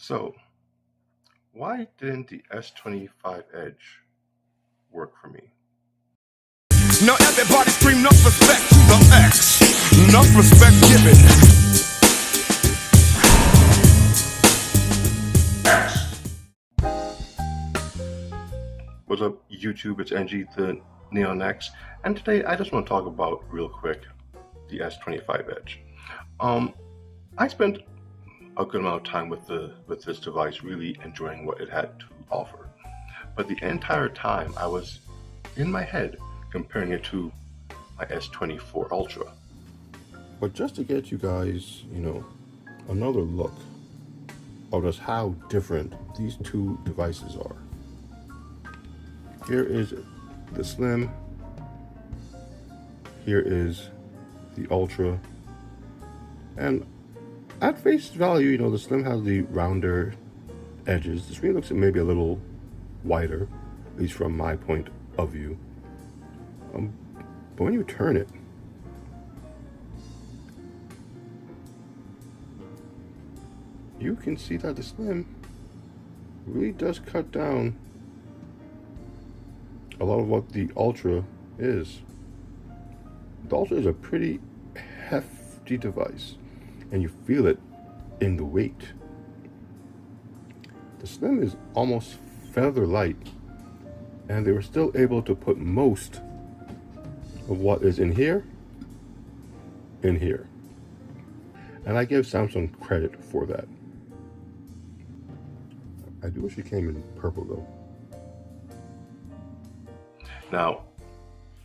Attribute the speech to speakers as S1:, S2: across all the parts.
S1: So, why didn't the S25 Edge work for me?
S2: Now everybody scream enough respect to the X. Enough respect given.
S1: What's up, YouTube? It's NG, the Neon X, and today I just want to talk about, real quick, the S25 Edge. I spent a good amount of time with this device, really enjoying what it had to offer. But the entire time I was in my head comparing it to my S24 Ultra. But just to get you guys, another look of just how different these two devices are. Here is the Slim, here is the Ultra, and at face value, the Slim has the rounder edges. The screen looks maybe a little wider, at least from my point of view. But when you turn it, you can see that the Slim really does cut down a lot of what the Ultra is. The Ultra is a pretty hefty device, and you feel it in the weight. The Slim is almost feather light, and they were still able to put most of what is in here. And I give Samsung credit for that. I do wish it came in purple though. Now,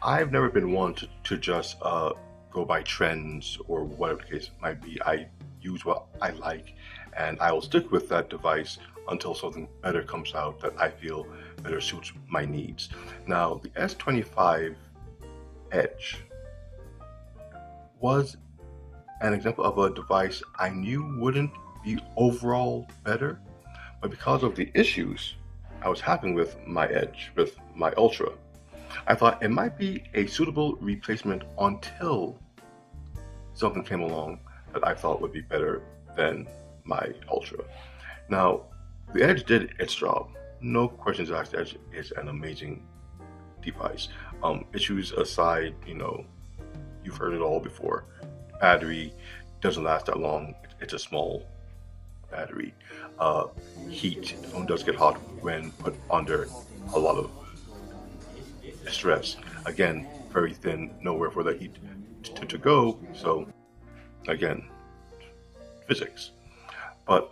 S1: I've never been one to just go by trends or whatever the case might be. I use what I like, and I will stick with that device until something better comes out that I feel better suits my needs. Now, the S25 Edge was an example of a device I knew wouldn't be overall better, but because of the issues I was having with my Edge, with my Ultra, I thought it might be a suitable replacement until something came along that I thought would be better than my Ultra. Now, the Edge did its job. No questions asked, the Edge is an amazing device. Issues aside, you've heard it all before. Battery doesn't last that long. It's a small battery. Heat, the phone does get hot when put under a lot of stress. Again, very thin, nowhere for the heat to go. So again, physics. But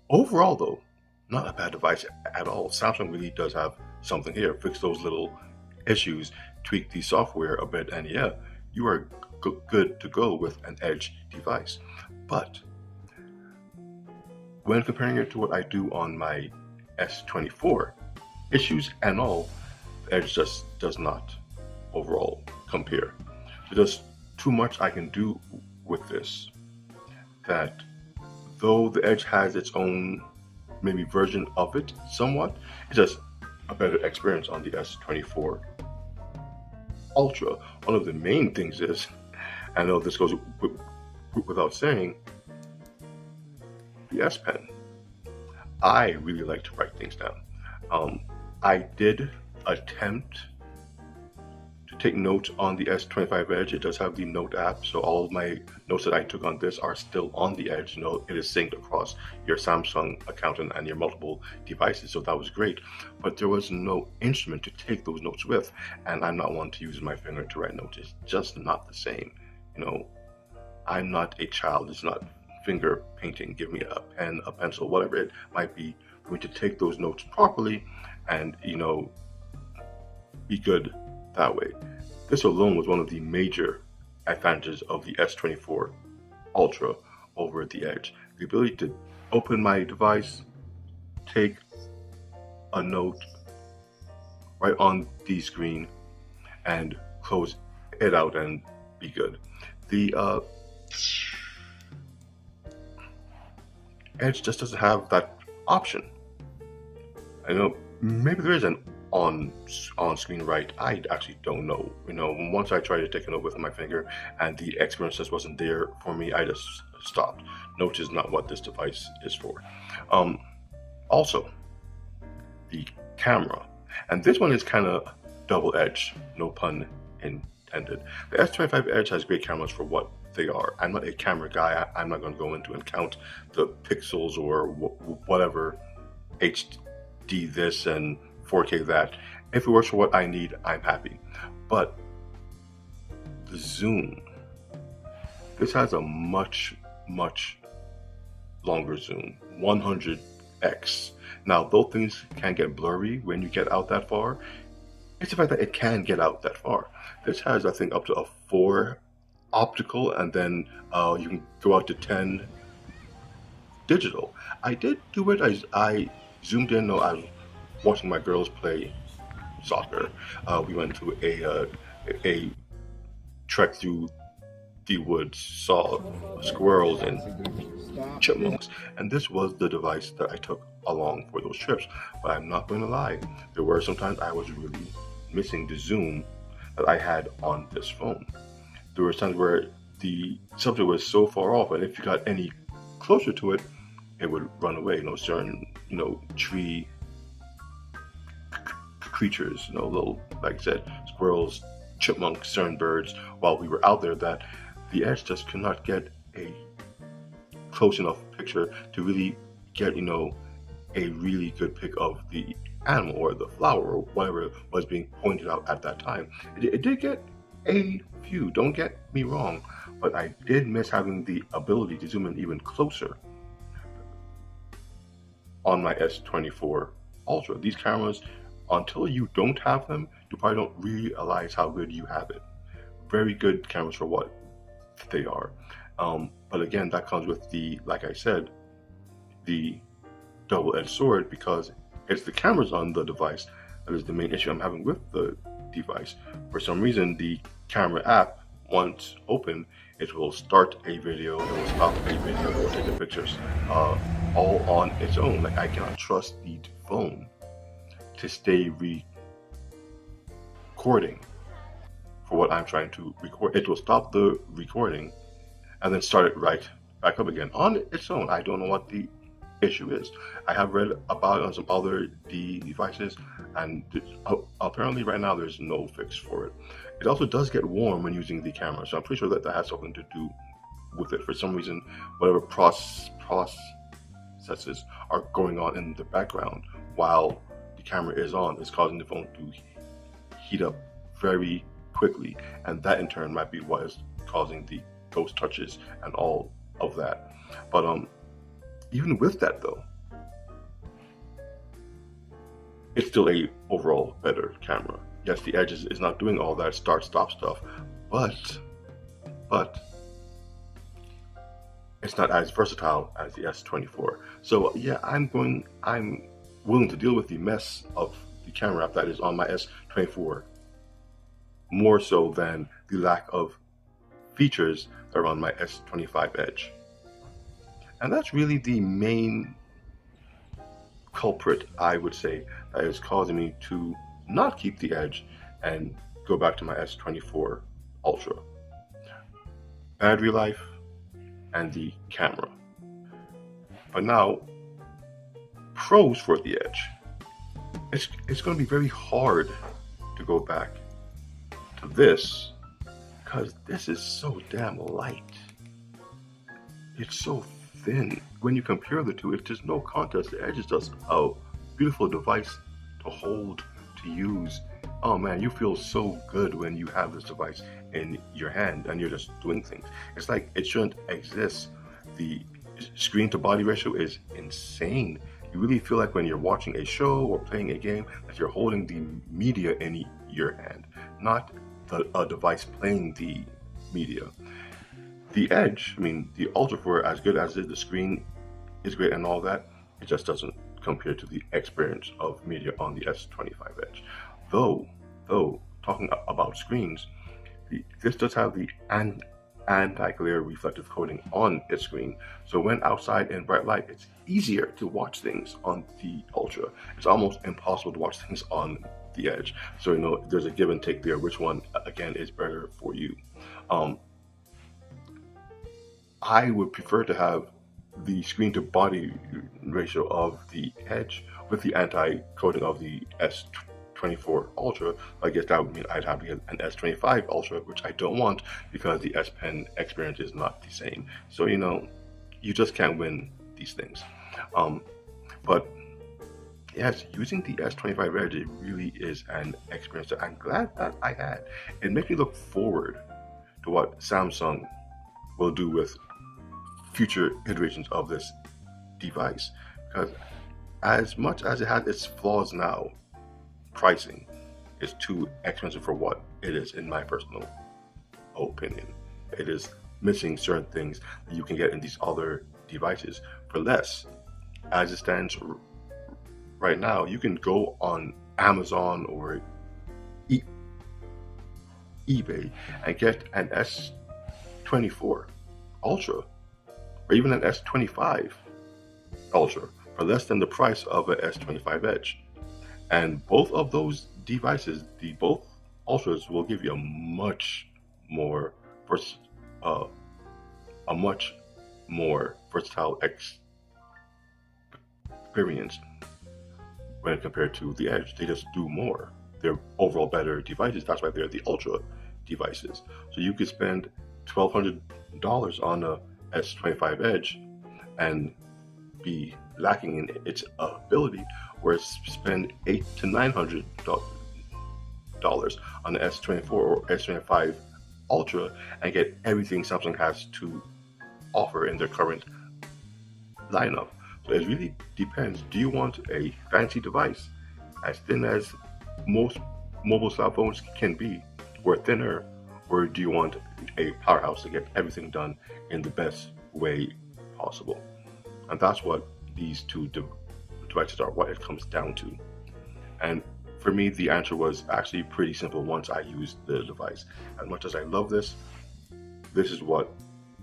S1: overall though, not a bad device at all. Samsung really does have something here. Fix those little issues, tweak the software a bit, and yeah, you are good to go with an Edge device. But when comparing it to what I do on my S24, issues and all, the Edge just does not overall compare. There's too much I can do with this that though the Edge has its own maybe version of it somewhat, it's just a better experience on the S24 Ultra. One of the main things is, I know this goes without saying, the S Pen. I really like to write things down. I did attempt to take notes on the S25 Edge. It does have the Note app, so all of my notes that I took on this are still on the Edge. It is synced across your Samsung account and your multiple devices, so that was great. But there was no instrument to take those notes with, and I'm not one to use my finger to write notes. It's just not the same. I'm not a child. It's not finger painting. Give me a pen, a pencil, whatever it might be, for me to take those notes properly and, be good that way. This alone was one of the major advantages of the S24 Ultra over the Edge. The ability to open my device, take a note right on the screen, and close it out and be good. The Edge just doesn't have that option. I know maybe there is an on-screen write. I actually don't know. Once I tried to take a note with my finger and the experience just wasn't there for me, I just stopped. which is not what this device is for. Also, the camera, and this one is kind of double-edged, no pun intended. The S25 Edge has great cameras for what they are. I'm not a camera guy. I'm not going to go into and count the pixels or whatever, HD this and 4K that. If it works for what I need, I'm happy. But the zoom, this has a much longer zoom, 100x. Now, though things can get blurry when you get out that far, it's the fact that it can get out that far. This has, I think, up to a 4 optical, and then you can go out to 10 digital. I did do it. I zoomed in. I was watching my girls play soccer. We went to a trek through the woods, saw squirrels and chipmunks, and this was the device that I took along for those trips. But I'm not going to lie, there were sometimes I was really missing the zoom that I had on this phone. There were times where the subject was so far off, and if you got any closer to it, it would run away. Certain tree creatures, little, like I said, squirrels, chipmunks, certain birds, while we were out there, that the Edge just could not get a close enough picture to really get, a really good pic of the animal or the flower or whatever was being pointed out at that time. It did get a few, don't get me wrong, but I did miss having the ability to zoom in even closer on my S24 Ultra. These cameras, until you don't have them, you probably don't realize how good you have it. Very good cameras for what they are. But again, that comes with the, like I said, the double-edged sword, because it's the cameras on the device that is the main issue I'm having with the device. For some reason, the camera app, once open, it will start a video, it will stop a video, it will take the pictures all on its own. Like, I cannot trust the phone to stay recording for what I'm trying to record. It will stop the recording and then start it right back up again on its own. I don't know what the issue is. I have read about it on some other devices, and apparently right now there's no fix for it. It also does get warm when using the camera, so I'm pretty sure that has something to do with it. For some reason, whatever processes are going on in the background while the camera is on is causing the phone to heat up very quickly, and that in turn might be what is causing the ghost touches and all of that. But even with that though, it's still a overall better camera. Yes, the Edge is not doing all that start-stop stuff, but it's not as versatile as the S24. So yeah, I'm willing to deal with the mess of the camera app that is on my S24 more so than the lack of features that are on my S25 Edge. And that's really the main culprit, I would say, that is causing me to not keep the Edge and go back to my S24 Ultra. Battery life and the camera. But now, pros for the Edge. It's going to be very hard to go back to this because this is so damn light. It's so thin. When you compare the two, it's just no contest. The Edge is just a beautiful device to hold, to use. Oh man, you feel so good when you have this device in your hand and you're just doing things. It's like it shouldn't exist. The screen to body ratio is insane. You really feel like when you're watching a show or playing a game that you're holding the media in your hand, not a device playing the media. The Edge, the Ultra, for as good as it is, the screen is great and all that, it just doesn't compare to the experience of media on the S25 Edge. Though talking about screens, this does have the anti-glare reflective coating on its screen, so when outside in bright light, it's easier to watch things on the Ultra. It's almost impossible to watch things on the Edge. So there's a give and take there. Which one again is better for you? I would prefer to have the screen to body ratio of the Edge with the anti-coating of the S24 Ultra. I guess that would mean I'd have to get an S25 Ultra, which I don't want because the S Pen experience is not the same. So, you know, you just can't win these things. But yes, using the S25 Edge, it really is an experience that I'm glad that I had. It makes me look forward to what Samsung will do with future iterations of this device, because as much as it has its flaws now, pricing is too expensive for what it is, in my personal opinion. It is missing certain things that you can get in these other devices for less. As it stands right now, you can go on Amazon or eBay and get an S24 Ultra or even an S25 Ultra for less than the price of an S25 Edge. And both of those devices, both Ultras, will give you a much more versatile experience when compared to the Edge. They just do more. They're overall better devices. That's why they're the Ultra devices. So you could spend $1,200 on a S25 Edge and be lacking in its ability, whereas spend $800 to $900 on the S24 or S25 Ultra and get everything Samsung has to offer in their current lineup. So it really depends. Do you want a fancy device as thin as most mobile cell phones can be, or thinner, or do you want a powerhouse to get everything done in the best way possible? And that's what these two devices are, what it comes down to. And for me, the answer was actually pretty simple once I used the device. As much as I love this, this is what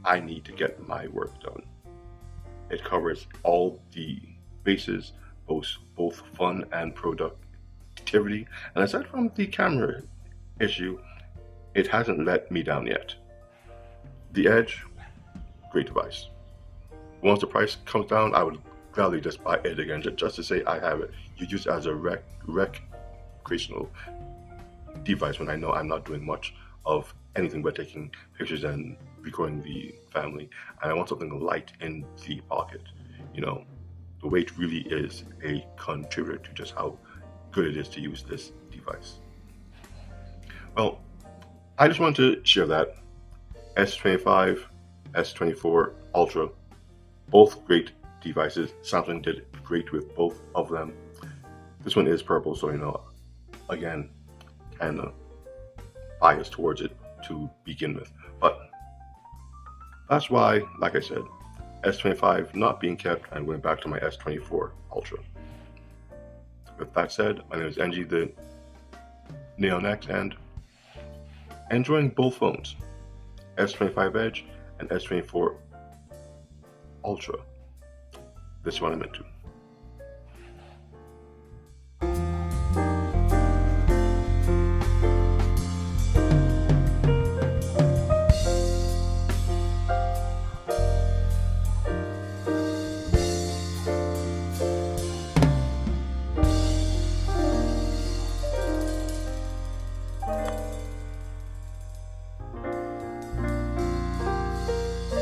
S1: I need to get my work done. It covers all the bases, both fun and productivity. And aside from the camera issue, it hasn't let me down yet. The Edge, great device. Once the price comes down, I would gladly just buy it again, just to say I have it. You use it as a recreational device when I know I'm not doing much of anything but taking pictures and recording the family. And I want something light in the pocket. You know, the weight really is a contributor to just how good it is to use this device. Well, I just wanted to share that. S25, S24 Ultra, both great devices. Samsung did great with both of them. This one is purple, so, you know, again, kind of biased towards it to begin with. But that's why, like I said, S25 not being kept and went back to my S24 Ultra. With that said, my name is NG the Neon X, and enjoying both phones, S25 Edge and S24 Ultra. This is what I'm into.